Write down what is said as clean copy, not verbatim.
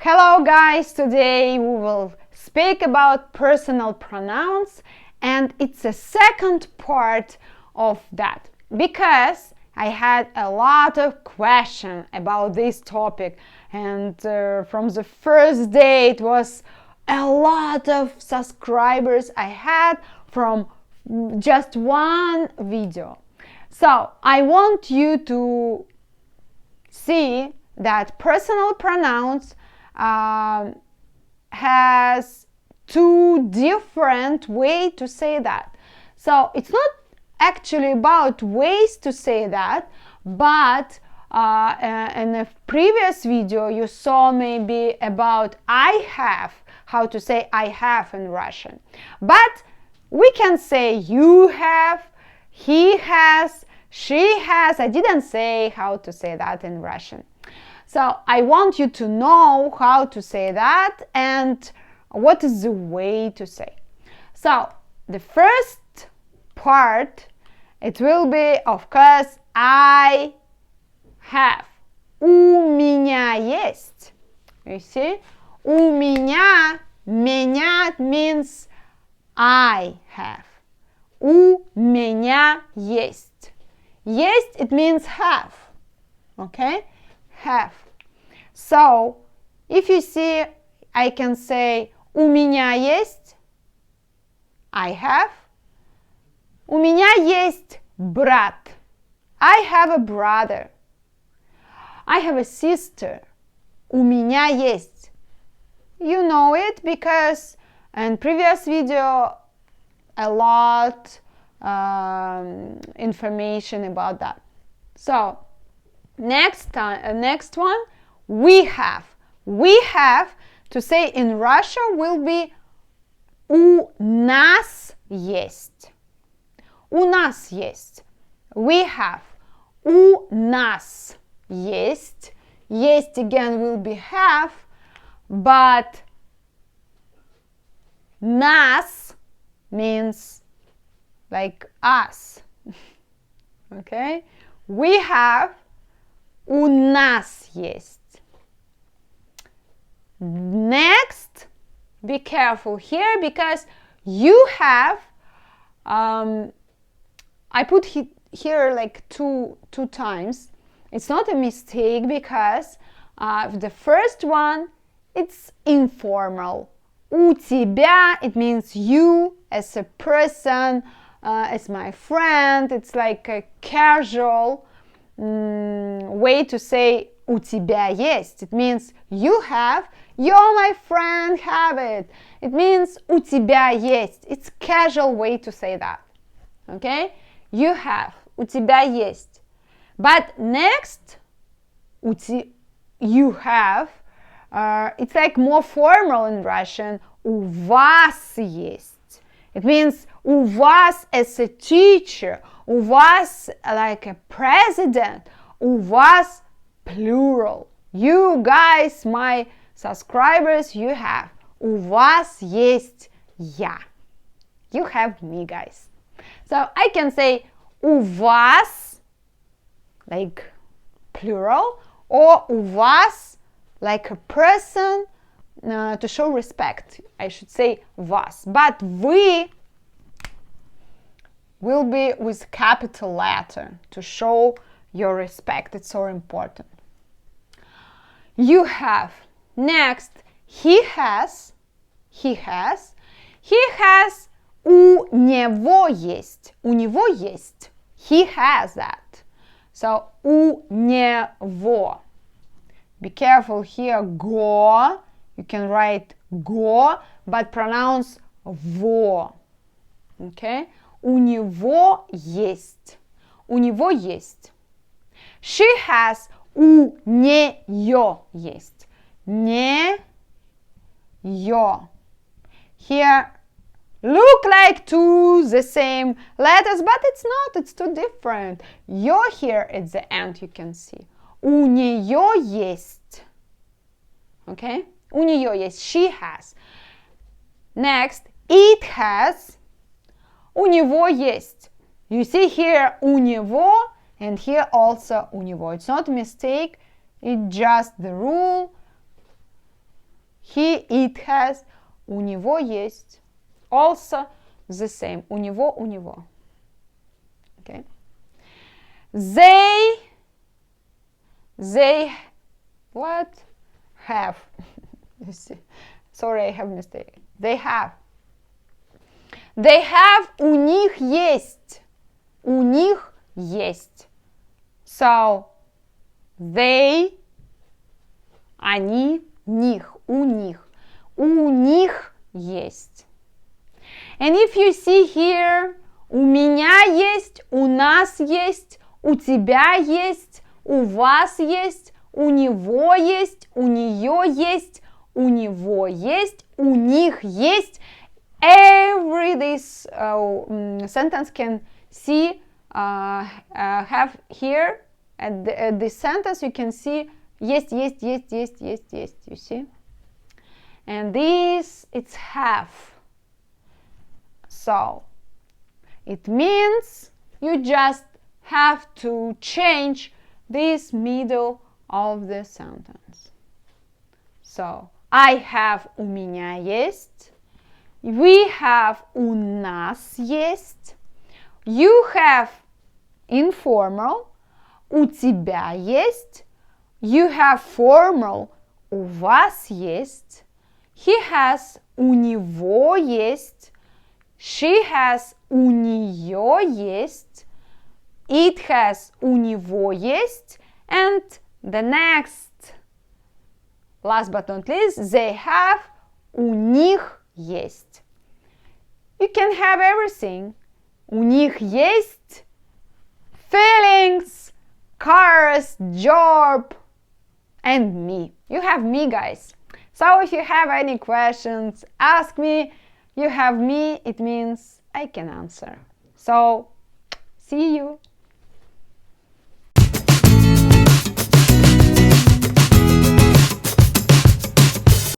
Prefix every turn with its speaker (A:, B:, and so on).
A: Hello guys, today we will speak about personal pronouns, and it's a second part of that because I had a lot of questions about this topic, and from the first day it was a lot of subscribers I had from just one video. So I want you to see that personal pronouns has two different ways to say that. So it's not actually about ways to say that, but in a previous video you saw maybe about I have, how to say I have in Russian. But we can say you have, he has, she has. I didn't say how to say that in Russian. So I want you to know how to say that and what is the way to say. So the first part, it will be, of course, I have. У меня есть. You see? У меня, меня means I have. У меня есть. Есть, it means have. Okay? Have. So, if you see, I can say у меня есть, I have. У меня есть брат. I have a brother. I have a sister. У меня есть. You know it because in previous video a lot information about that. So, next one, we have. We have to say in Russia will be у нас есть. У нас есть. We have. У нас есть. Есть again will be have, but нас means like us. Okay? We have. У нас есть. Next, be careful here because you have, I put here like two times. It's not a mistake because the first one, it's informal. У тебя, it means you as a person, as my friend. It's like a casual way to say у тебя есть. It means you have, you're my friend, have it. It means у тебя есть. It's casual way to say that. Okay? You have, у тебя есть. But next, you have, it's like more formal in Russian. У вас есть. It means у вас as a teacher. У вас like a president. У вас plural. You guys, my subscribers, you have. У вас есть я. You have me, guys. So I can say у вас, like plural, or у вас, like a person, to show respect. I should say вас. But вы will be with capital letter to show your respect. It's so important. You have. Next, he has. He has. He has. У него есть. У него есть. He has that. So, у него. Be careful here. Go. You can write go, but pronounce во. Okay? У него есть. У него есть. She has. У нее есть. Неё. Here, look like two the same letters, but it's not. It's two different. Ё here at the end you can see. У нее есть. Okay? У нее есть. She has. Next, it has. У него есть. You see here у него and here also у него. It's not a mistake. It's just the rule. it has, у него есть. Also the same, у него, у него. Okay. They what? Have. You see. Sorry, I have mistake. They have. They have, у них есть. У них есть. So, they, они, них, у них. У них есть. And if you see here, у меня есть, у нас есть, у тебя есть, у вас есть, у него есть, у нее есть, у него есть, у них есть. Every this sentence can see have here at this sentence you can see есть, есть, есть, есть, есть, есть. You see? And this it's have. So it means you just have to change this middle of the sentence. So I have, у меня есть. We have, у нас есть. You have, informal. У тебя есть. You have, formal. У вас есть. He has, у него есть. She has, у нее есть. It has, у него есть. And the next, last but not least, they have, у них есть. You can have everything. У них есть feelings, cars, job, and me. You have me, guys. So if you have any questions, ask me. You have me, it means I can answer. So, see you.